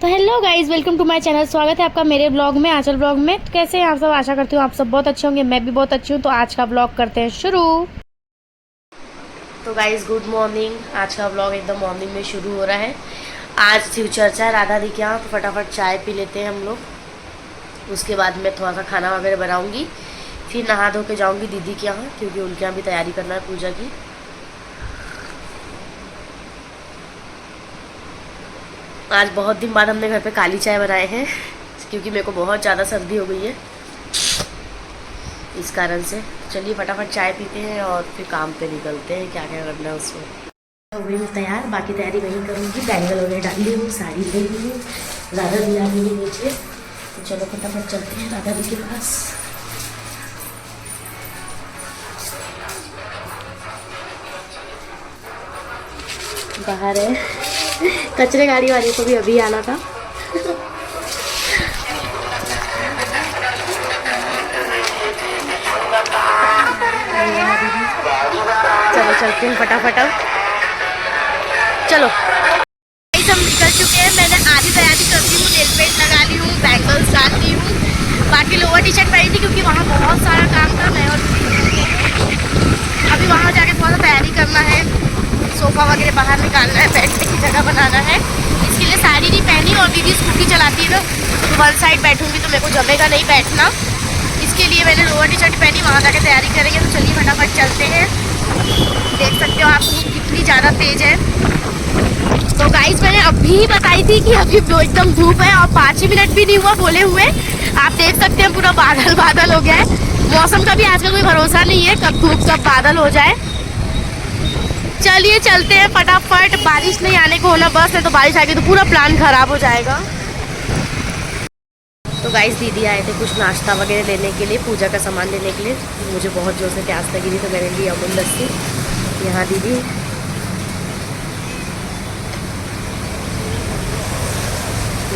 तो hello guys, welcome to my channel. स्वागत है आपका मेरे ब्लॉग में, आंचल ब्लॉग में। तो कैसे हैं आप सब? आशा करती हूँ आप सब बहुत अच्छे होंगे। मैं भी बहुत अच्छी हूँ। तो आज का ब्लॉग करते हैं शुरू। तो गाइस गुड मॉर्निंग। आज का ब्लॉग एकदम मॉर्निंग में शुरू हो रहा है। आज शिव चर्चा है राधा दी के यहाँ, तो फटाफट चाय पी लेते हैं हम लोग। उसके बाद मैं थोड़ा सा खाना वगैरह बनाऊँगी, फिर नहा धो के जाऊँगी दीदी के यहाँ, क्योंकि उनके यहाँ भी तैयारी करना है पूजा की। आज बहुत दिन बाद हमने घर पे काली चाय बनाए हैं, क्योंकि मेरे को बहुत ज़्यादा सर्दी हो गई है, इस कारण से। चलिए फटाफट चाय पीते हैं और फिर काम पे निकलते हैं, क्या क्या करना है उसमें। हो गई हूँ तैयार, बाकी तैयारी वहीं करूँगी। बैंगल वगैरह डाल ली हूँ, साड़ी ले ली हूँ, राधा दी आ गई नीचे। तो चलो फटाफट चलते हैं राधा दी के पास। बाहर है, कचरे गाड़ी वाले को भी अभी आना था। चलो चलते हैं फटाफट अब। चलो हम निकल चुके हैं। मैंने आधी तैयारी कर ली हूँ, नेल पेंट लगा ली हूँ, बैंगल्स डाल ली हूँ, बाकी लोअर टी शर्ट पहनी थी क्योंकि वहाँ बहुत सारा काम था। मैं और अभी वहाँ जाके थोड़ा सा तैयारी करना है, सोफ़ा वगैरह बाहर निकालना है, बैठने की जगह बनाना है। इसके लिए साड़ी नहीं पहनी, और दीदी स्कूटी चलाती है ना, तो वन साइड बैठूंगी तो मेरे को जमेगा नहीं बैठना। इसके लिए मैंने लोअर टी शर्ट पहनी, वहाँ जाके तैयारी करेंगे। तो चलिए फटाफट चलते हैं। देख सकते हो आप कितनी ज़्यादा तेज़ है। तो गाइस मैंने अभी बताई थी कि अभी एकदम धूप है, और 5 ही मिनट भी नहीं हुआ बोले हुए। आप देख सकते हैं पूरा बादल बादल हो गया है। मौसम का भी आजकल कोई भरोसा नहीं है, कब धूप कब बादल हो जाए। चलिए चलते हैं फटाफट। बारिश नहीं आने को होना बस, है तो बारिश आ गई तो पूरा प्लान खराब हो जाएगा। तो गाइस दीदी आए थे कुछ नाश्ता वगैरह लेने के लिए, पूजा का सामान लेने के लिए। मुझे बहुत जोर से प्यास लगी थी तो मैंने ली अमूल लस्सी। यहाँ दीदी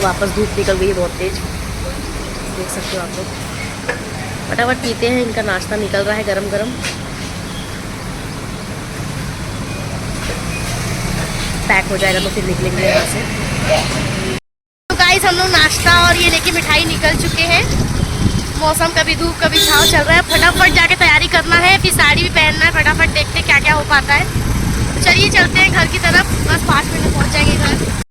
वापस धूप निकल गई है बहुत तेज, देख सकते हो आप लोग। फटाफट पीते हैं, इनका नाश्ता निकल रहा है गरम गरम। पैक हो जाएगा तो फिर निकलेंगे यहाँ से। तो गाइस हम लोग नाश्ता और ये लेके मिठाई निकल चुके हैं। मौसम कभी धूप कभी छाँव चल रहा है। फटाफट जाके तैयारी करना है, फिर साड़ी भी पहनना है। फटाफट देखते हैं क्या क्या हो पाता है। तो चलिए चलते हैं घर की तरफ, बस 5 मिनट में पहुँच जाएंगे घर।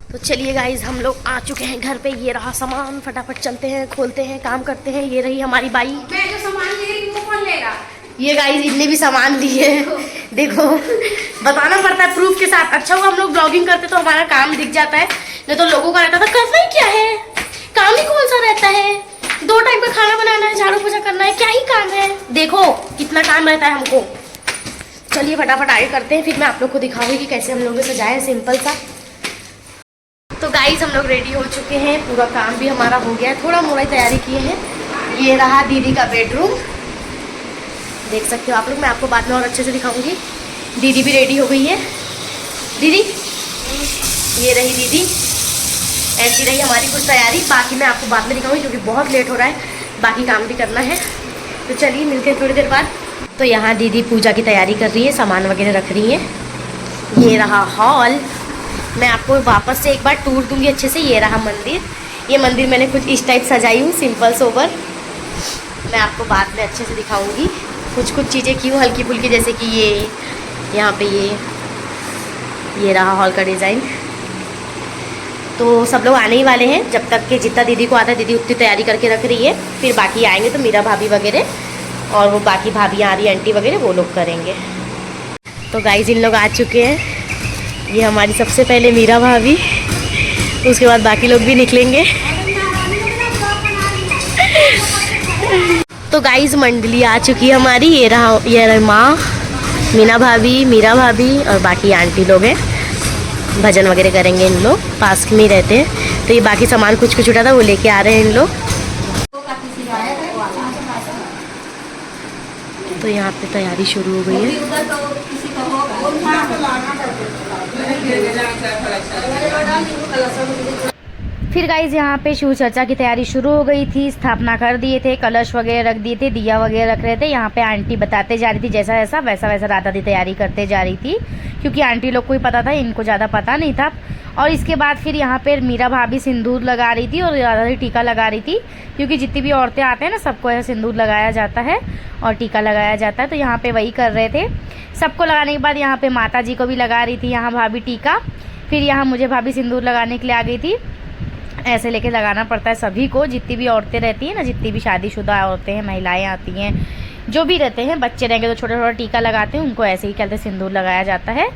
तो चलिए गाइस हम लोग आ चुके हैं घर पे। ये रहा सामान, फटाफट चलते हैं, खोलते हैं, काम करते हैं। ये रही हमारी बाई। मैं जो सामान ले रही हूँ वो कौन लेगा? ये गाइस इतने भी सामान लिए, देखो बताना पड़ता है प्रूफ के साथ। अच्छा हुआ हम लोग ब्लॉगिंग करते तो हमारा काम दिख जाता है, नहीं तो लोगों का रहता था करना ही क्या है, काम ही कौन सा रहता है, 2 टाइम का खाना बनाना है, झाड़ू पोछा करना है, क्या ही काम है। देखो कितना काम रहता है हमको। चलिए फटाफट आगे करते हैं, फिर मैं आप लोग को दिखाऊंगी कि कैसे हम लोग सजाए सिंपल सा। तो गाइस हम लोग रेडी हो चुके हैं, पूरा काम भी हमारा हो गया है, थोड़ा मोड़ा तैयारी किए हैं। ये रहा दीदी का बेडरूम, देख सकते हो आप लोग। मैं आपको बाद में और अच्छे से दिखाऊंगी। दीदी भी रेडी हो गई है। दीदी ये रही दीदी, ऐसी रही हमारी कुछ तैयारी। बाकी मैं आपको बाद में दिखाऊंगी क्योंकि बहुत लेट हो रहा है, बाकी काम भी करना है। तो चलिए मिलते हैं थोड़ी देर बाद। तो यहाँ दीदी पूजा की तैयारी कर रही है, सामान वगैरह रख रही है। ये रहा हॉल, मैं आपको वापस से एक बार टूर दूंगी अच्छे से। ये रहा मंदिर, ये मंदिर मैंने कुछ इस टाइप सजाई हूँ, सिंपल सोबर। मैं आपको बाद में अच्छे से दिखाऊंगी। कुछ चीज़ें की हूँ हल्की फुल्की, जैसे कि ये यहाँ पे ये रहा हॉल का डिज़ाइन। तो सब लोग आने ही वाले हैं, जब तक कि जितना दीदी को आता है दीदी उतनी तैयारी करके रख रही है। फिर बाकी आएंगे तो मीरा भाभी वगैरह और वो बाकी भाभियाँ आ रही आंटी वगैरह, वो लोग करेंगे। तो गाइस इन लोग आ चुके हैं। ये हमारी सबसे पहले मीरा भाभी, उसके बाद बाकी लोग भी निकलेंगे। तो गाइस मंडली आ चुकी है हमारी। ये रहा माँ, मीना भाभी, मीरा भाभी और बाकी आंटी लोग हैं। भजन वगैरह करेंगे इन लोग, पास में ही रहते हैं। तो ये बाकी सामान कुछ उठा था वो लेके आ रहे हैं इन लोग। तो यहाँ पे तैयारी शुरू हो गई है। फिर गाइज यहाँ पे शिव चर्चा की तैयारी शुरू हो गई थी। स्थापना कर दिए थे, कलश वगैरह रख दिए थे, दिया वगैरह रख रहे थे। यहाँ पे आंटी बताते जा रही थी जैसा जैसा वैसा वैसा राधा दी तैयारी करते जा रही थी, क्योंकि आंटी लोग को ही पता था, इनको ज़्यादा पता नहीं था। और इसके बाद फिर यहाँ पे मीरा भाभी सिंदूर लगा रही थी और राधा दी टीका लगा रही थी, क्योंकि जितनी भी औरतें आते हैं ना सबको ऐसा सिंदूर लगाया जाता है और टीका लगाया जाता है। तो यहाँ पे वही कर रहे थे। सबको लगाने के बाद यहाँ पे माता जी को भी लगा रही थी यहाँ भाभी टीका। फिर यहाँ मुझे भाभी सिंदूर लगाने के लिए आ गई थी। ऐसे लेके लगाना पड़ता है सभी को, जितनी भी औरतें रहती हैं ना, जितनी भी शादीशुदा औरतें हैं, महिलाएं आती हैं, जो भी रहते हैं, बच्चे रहेंगे तो छोटा छोटा टीका लगाते हैं, उनको ऐसे ही कहते हैं सिंदूर लगाया जाता है।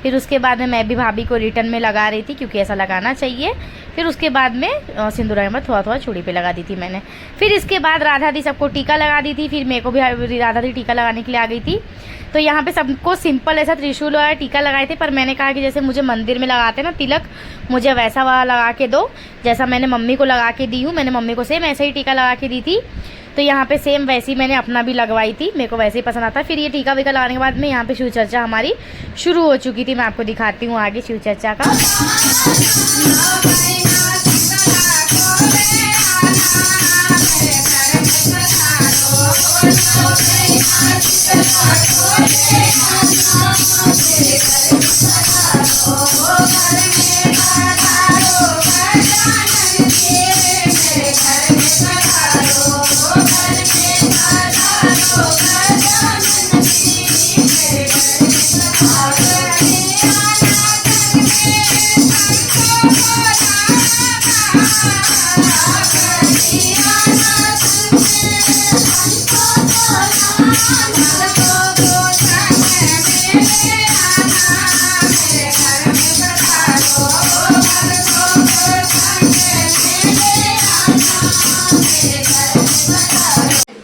फिर उसके बाद में मैं भी भाभी को रिटर्न में लगा रही थी, क्योंकि ऐसा लगाना चाहिए। फिर उसके बाद में सिंदूर में थोड़ा थोड़ा चूड़ी पे लगा दी थी मैंने। फिर इसके बाद राधा दी सबको टीका लगा दी थी। फिर मेरे को भी राधा दी टीका लगाने के लिए आ गई थी। तो यहाँ पे सबको सिंपल ऐसा त्रिशूल वाला टीका लगाए थे, पर मैंने कहा कि जैसे मुझे मंदिर में लगाते ना तिलक, मुझे वैसा वाला लगा के दो जैसा मैंने मम्मी को लगा के दी हूँ। मैंने मम्मी को सेम ऐसे ही टीका लगा के दी थी, तो यहाँ पे सेम वैसी मैंने अपना भी लगवाई थी, मेरे को वैसे ही पसंद आता है। फिर ये टीका वीका लगाने के बाद में यहाँ पे शिव चर्चा हमारी शुरू हो चुकी थी। मैं आपको दिखाती हूँ आगे शिव चर्चा का।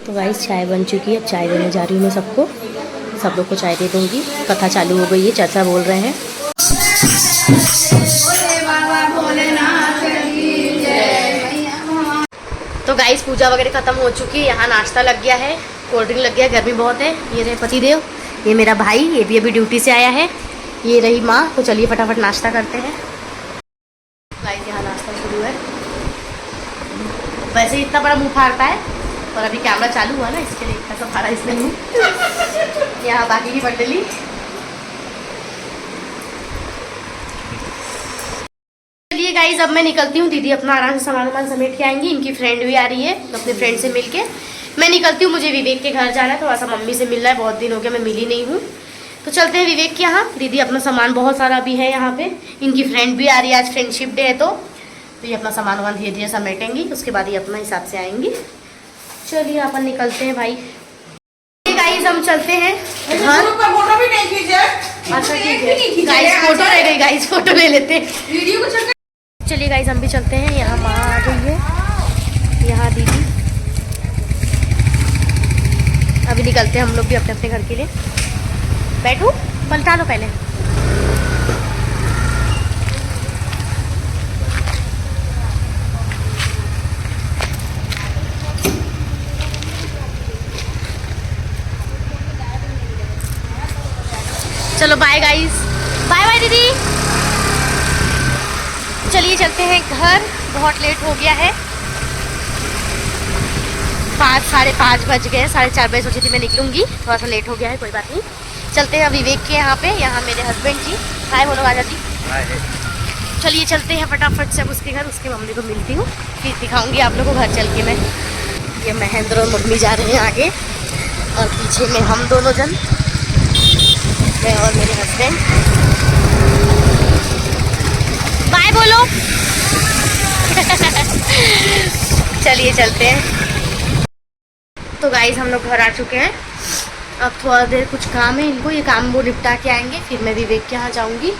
तो गाइस चाय बन चुकी है, अब चाय देने जा रही हूँ मैं सबको। सब लोग को चाय दे दूँगी। कथा चालू हो गई है, चर्चा बोल रहे हैं। तो गाइस पूजा वगैरह खत्म हो चुकी है। यहाँ नाश्ता लग गया है, कोल्ड ड्रिंक लग गया है, गर्मी बहुत है। ये रहे पतिदेव, ये मेरा भाई, ये भी अभी ड्यूटी से आया है। ये रही माँ। तो चलिए फटाफट नाश्ता करते हैं। गाइस यहाँ नाश्ता शुरू है। वैसे इतना बड़ा मुँह फाड़ता है, और अभी कैमरा चालू हुआ ना, इसके लिए इतना सा फाड़ा इसने मुँह। यहाँ बाकी की मंडली। चलिए गाइस अब मैं निकलती हूँ। दीदी अपना आराम से सामान समेट के आएंगी। इनकी फ्रेंड भी आ रही है, अपने फ्रेंड से मिलके मैं निकलती हूँ। मुझे विवेक के घर जाना है, थोड़ा सा मम्मी से मिलना है, बहुत दिन हो गया मैं मिली नहीं हूँ। तो चलते हैं विवेक के यहाँ। दीदी अपना सामान बहुत सारा भी है यहाँ पे। इनकी फ्रेंड भी आ रही है, आज फ्रेंडशिप डे है, तो ये अपना सामान वामान धीरे धीरे समेटेंगी। उसके बाद ये अपना हिसाब से आएंगी। चलिए अपन निकलते हैं भाई। गाइस हम चलते हैं घर। फोटो भी नहीं खींचे। अच्छा ठीक है गाइस, फोटो रह गई गाइस, फोटो ले लेते हैं। वीडियो को चलिए गाइस हम भी चलते हैं। यहाँ माँ आ गई है, यहाँ दीदी। अभी निकलते हैं हम लोग भी अपने अपने घर के लिए। बैठो, पलटा लो पहले। चलो बाय गाइस, बाय बाय दीदी। चलिए चलते हैं घर, बहुत लेट हो गया है। 5 साढ़े 5 बज गए, 4:30 बजे सोची थी मैं निकलूंगी, थोड़ा सा लेट हो गया है, कोई बात नहीं। चलते हैं विवेक के यहाँ पे। यहाँ मेरे हस्बैंड जी, हाय बोलो राजा जी। चलिए चलते हैं फटाफट से अब उसके घर, उसके मम्मी को मिलती हूँ, फिर दिखाऊंगी आप लोगों को घर चल के मैं। ये महेंद्र और मम्मी जा रहे हैं आगे, और पीछे में हम दोनों जन, मैं और मेरे हस्बैंड। बाय बोलो। चलिए चलते हैं। तो गाइस हम लोग घर आ चुके हैं। अब थोड़ा देर कुछ काम है इनको, ये काम वो निपटा के आएंगे, फिर मैं विवेक के यहाँ जाऊंगी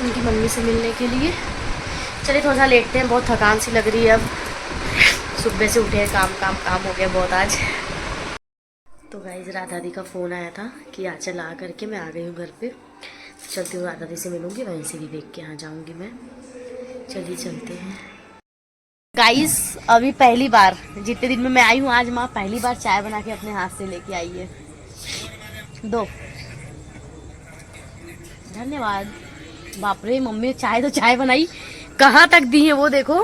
उनकी मम्मी से मिलने के लिए। चलिए थोड़ा सा लेटते हैं, बहुत थकान सी लग रही है। अब सुबह से उठे हैं, काम हो गया बहुत आज। तो गाइस राधा दी का फ़ोन आया था कि आज चला करके मैं आ गई हूँ घर पे। चलती हूँ, राधा दी से मिलूँगी, वहीं से विवेक के यहाँ जाऊँगी मैं। चलिए चलते हैं। गाइस अभी पहली बार, जितने दिन में मैं आई हूँ, आज माँ पहली बार चाय बना के अपने हाथ से लेके आई है। दो, धन्यवाद। बाप रे, मम्मी चाय तो चाय बनाई, कहाँ तक दी है वो देखो।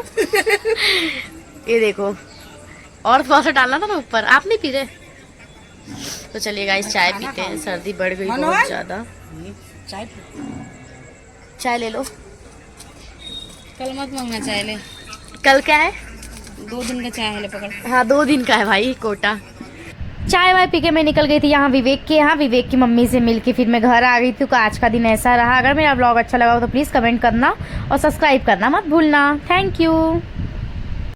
ये देखो, और थोड़ा सा डालना था ना ऊपर। आप नहीं पी रहे? तो चलिए गाइस चाय पीते हैं, सर्दी बढ़ गई बहुत ज्यादा। चाय ले लो। कल मत मांगना चाय ले, कल क्या है? 2 दिन का चाय है, ले पकड़। हाँ 2 दिन का है भाई कोटा। चाय वाय पी के मैं निकल गई थी यहाँ विवेक के यहाँ। विवेक की मम्मी से मिलके फिर मैं घर आ गई थी। तो आज का दिन ऐसा रहा। अगर मेरा ब्लॉग अच्छा लगा हो तो प्लीज़ कमेंट करना और सब्सक्राइब करना मत भूलना। Thank you.